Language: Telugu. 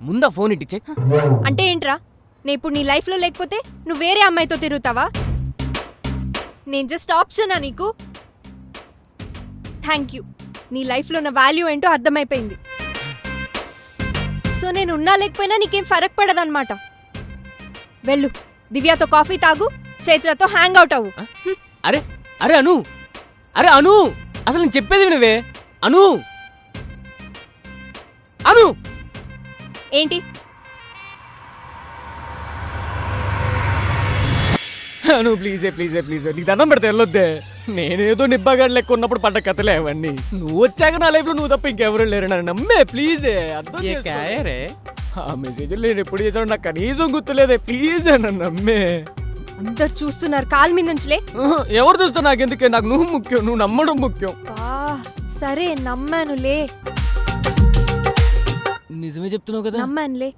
ముందా ఫోన్ ఇట్టిచ్చే. అంటే ఏంట్రా, నేను ఇప్పుడు నీ లైఫ్లో లేకపోతే నువ్వు వేరే అమ్మాయితో తిరుగుతావా? నేను జస్ట్ ఆప్షనా నీకు? థ్యాంక్ యూ, నీ లైఫ్లో నా వాల్యూ ఏంటో అర్థమైపోయింది. సో నేను ఉన్నా లేకపోయినా నీకేం ఫరక్ పడదన్నమాట. వెళ్ళు, దివ్యతో కాఫీ తాగు, చైత్రతో హ్యాంగ్ అవుట్ అవ్వు. అరే అరే అను, అరే అను, అసలు నేను చెప్పేది వినవే. అను అను ఏంటి? అను ప్లీజే ప్లీజే ప్లీజే, నీకు దండం పెడితే వెళ్ళొద్దే. నేనేదో నిబ్బాగాడు లెక్క ఉన్నప్పుడు పడ్డ కథలే అవన్నీ. నువ్వు వచ్చాక నా లైఫ్ లో నువ్వు తప్ప ఇంకెవరు లేరు. నన్ను నమ్మే ప్లీజే. అర్థం చేసుకో. ఆ మెసేజ్ నేను ఎప్పుడు చేశాను నాకు కనీసం గుర్తులేదే. ప్లీజ్ నన్ను నమ్మే. అందరు చూస్తున్నారు, కాల్ మీద నుంచిలే. ఎవరు చూస్తా నాకెందుకే, నాకు నువ్వు ముఖ్యం, నువ్వు నమ్మడం ముఖ్యం. సరే నమ్మానులే. నిజమే చెప్తున్నావు కదా. నమ్మానులే.